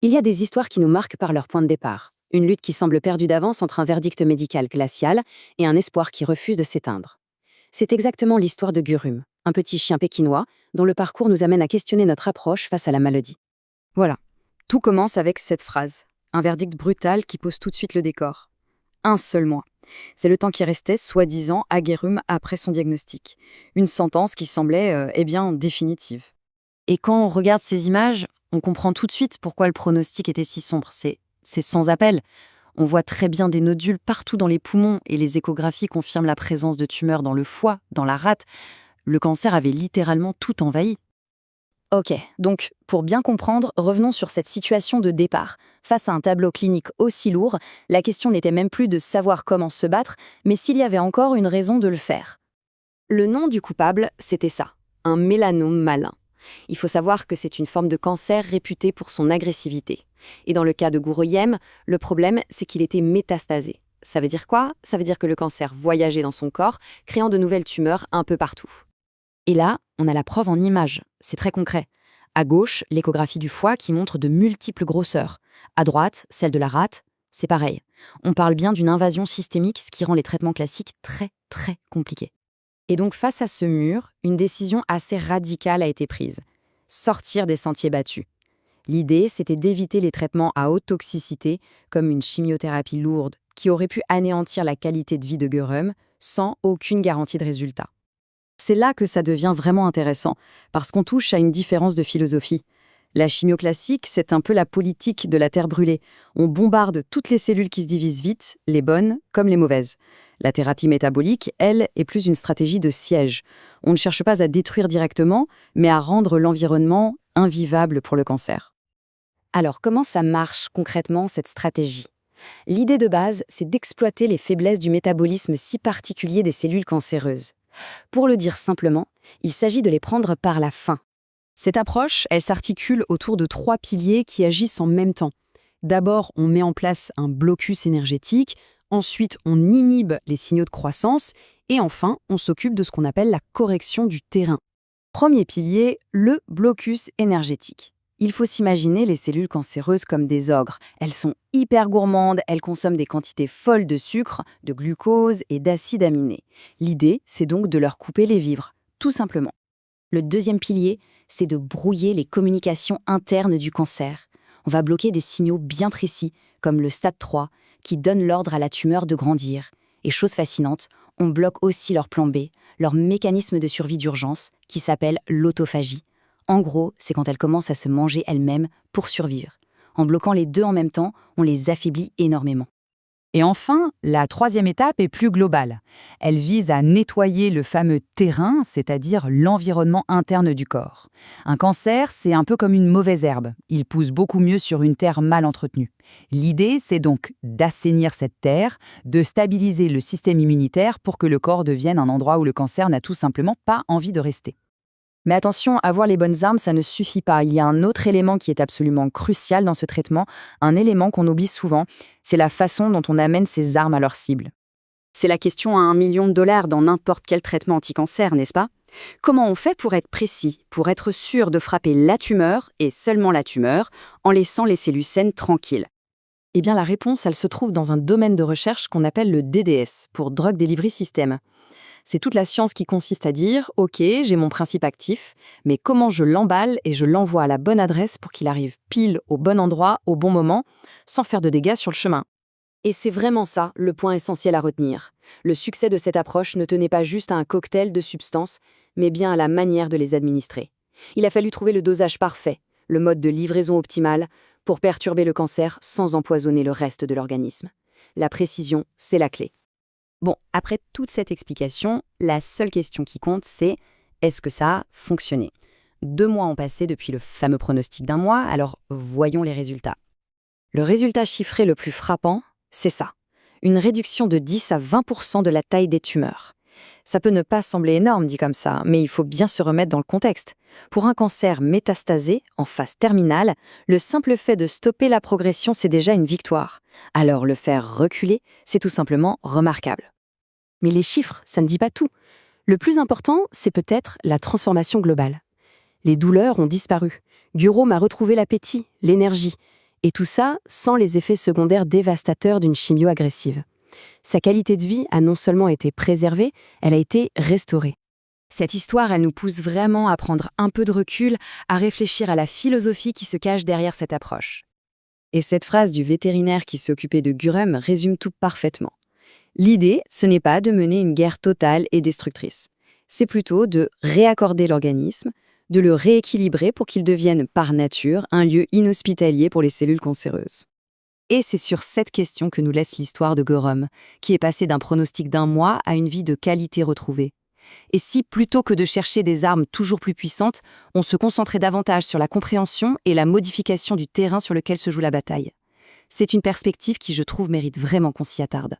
Il y a des histoires qui nous marquent par leur point de départ. Une lutte qui semble perdue d'avance entre un verdict médical glacial et un espoir qui refuse de s'éteindre. C'est exactement l'histoire de Gurum, un petit chien pékinois dont le parcours nous amène à questionner notre approche face à la maladie. Voilà, tout commence avec cette phrase. Un verdict brutal qui pose tout de suite le décor. Un seul mois. C'est le temps qui restait, soi-disant, à Gurum après son diagnostic. Une sentence qui semblait, définitive. Et quand on regarde ces images, on comprend tout de suite pourquoi le pronostic était si sombre. C'est sans appel. On voit très bien des nodules partout dans les poumons et les échographies confirment la présence de tumeurs dans le foie, dans la rate. Le cancer avait littéralement tout envahi. Ok, donc pour bien comprendre, revenons sur cette situation de départ. Face à un tableau clinique aussi lourd, la question n'était même plus de savoir comment se battre, mais s'il y avait encore une raison de le faire. Le nom du coupable, c'était ça, un mélanome malin. Il faut savoir que c'est une forme de cancer réputée pour son agressivité. Et dans le cas de Guroyem, le problème, c'est qu'il était métastasé. Ça veut dire quoi? Ça veut dire que le cancer voyageait dans son corps, créant de nouvelles tumeurs un peu partout. Et là, on a la preuve en images. C'est très concret. À gauche, l'échographie du foie qui montre de multiples grosseurs. À droite, celle de la rate, c'est pareil. On parle bien d'une invasion systémique, ce qui rend les traitements classiques très, très compliqués. Et donc face à ce mur, une décision assez radicale a été prise. Sortir des sentiers battus. L'idée, c'était d'éviter les traitements à haute toxicité, comme une chimiothérapie lourde, qui aurait pu anéantir la qualité de vie de Gurum, sans aucune garantie de résultat. C'est là que ça devient vraiment intéressant, parce qu'on touche à une différence de philosophie. La chimio classique, c'est un peu la politique de la terre brûlée. On bombarde toutes les cellules qui se divisent vite, les bonnes comme les mauvaises. La thérapie métabolique, elle, est plus une stratégie de siège. On ne cherche pas à détruire directement, mais à rendre l'environnement invivable pour le cancer. Alors, comment ça marche concrètement, cette stratégie? L'idée de base, c'est d'exploiter les faiblesses du métabolisme si particulier des cellules cancéreuses. Pour le dire simplement, il s'agit de les prendre par la faim. Cette approche, elle s'articule autour de 3 piliers qui agissent en même temps. D'abord, on met en place un blocus énergétique, ensuite, on inhibe les signaux de croissance, et enfin, on s'occupe de ce qu'on appelle la correction du terrain. Premier pilier, le blocus énergétique. Il faut s'imaginer les cellules cancéreuses comme des ogres. Elles sont hyper gourmandes, elles consomment des quantités folles de sucre, de glucose et d'acides aminés. L'idée, c'est donc de leur couper les vivres, tout simplement. Le deuxième pilier, c'est de brouiller les communications internes du cancer. On va bloquer des signaux bien précis, comme le stade 3, qui donne l'ordre à la tumeur de grandir. Et chose fascinante, on bloque aussi leur plan B, leur mécanisme de survie d'urgence, qui s'appelle l'autophagie. En gros, c'est quand elles commencent à se manger elles-mêmes pour survivre. En bloquant les deux en même temps, on les affaiblit énormément. Et enfin, la troisième étape est plus globale. Elle vise à nettoyer le fameux terrain, c'est-à-dire l'environnement interne du corps. Un cancer, c'est un peu comme une mauvaise herbe. Il pousse beaucoup mieux sur une terre mal entretenue. L'idée, c'est donc d'assainir cette terre, de stabiliser le système immunitaire pour que le corps devienne un endroit où le cancer n'a tout simplement pas envie de rester. Mais attention, avoir les bonnes armes, ça ne suffit pas. Il y a un autre élément qui est absolument crucial dans ce traitement, un élément qu'on oublie souvent, c'est la façon dont on amène ces armes à leur cible. C'est la question à $1 million dans n'importe quel traitement anti-cancer, n'est-ce pas? Comment on fait pour être précis, pour être sûr de frapper la tumeur, et seulement la tumeur, en laissant les cellules saines tranquilles? Eh bien, la réponse, elle se trouve dans un domaine de recherche qu'on appelle le DDS, pour Drug Delivery System. C'est toute la science qui consiste à dire « Ok, j'ai mon principe actif, mais comment je l'emballe et je l'envoie à la bonne adresse pour qu'il arrive pile au bon endroit, au bon moment, sans faire de dégâts sur le chemin ?» Et c'est vraiment ça, le point essentiel à retenir. Le succès de cette approche ne tenait pas juste à un cocktail de substances, mais bien à la manière de les administrer. Il a fallu trouver le dosage parfait, le mode de livraison optimal, pour perturber le cancer sans empoisonner le reste de l'organisme. La précision, c'est la clé. Bon, après toute cette explication, la seule question qui compte, c'est est-ce que ça a fonctionné? 2 mois ont passé depuis le fameux pronostic d'1 mois, alors voyons les résultats. Le résultat chiffré le plus frappant, c'est ça. Une réduction de 10 à 20% de la taille des tumeurs. Ça peut ne pas sembler énorme dit comme ça, mais il faut bien se remettre dans le contexte. Pour un cancer métastasé, en phase terminale, le simple fait de stopper la progression, c'est déjà une victoire. Alors le faire reculer, c'est tout simplement remarquable. Mais les chiffres, ça ne dit pas tout. Le plus important, c'est peut-être la transformation globale. Les douleurs ont disparu. Gurum a retrouvé l'appétit, l'énergie. Et tout ça sans les effets secondaires dévastateurs d'une chimio agressive. Sa qualité de vie a non seulement été préservée, elle a été restaurée. Cette histoire, elle nous pousse vraiment à prendre un peu de recul, à réfléchir à la philosophie qui se cache derrière cette approche. Et cette phrase du vétérinaire qui s'occupait de Gurum résume tout parfaitement. L'idée, ce n'est pas de mener une guerre totale et destructrice. C'est plutôt de réaccorder l'organisme, de le rééquilibrer pour qu'il devienne par nature un lieu inhospitalier pour les cellules cancéreuses. Et c'est sur cette question que nous laisse l'histoire de Gurum, qui est passé d'un pronostic d'1 mois à une vie de qualité retrouvée. Et si, plutôt que de chercher des armes toujours plus puissantes, on se concentrait davantage sur la compréhension et la modification du terrain sur lequel se joue la bataille? C'est une perspective qui, je trouve, mérite vraiment qu'on s'y attarde.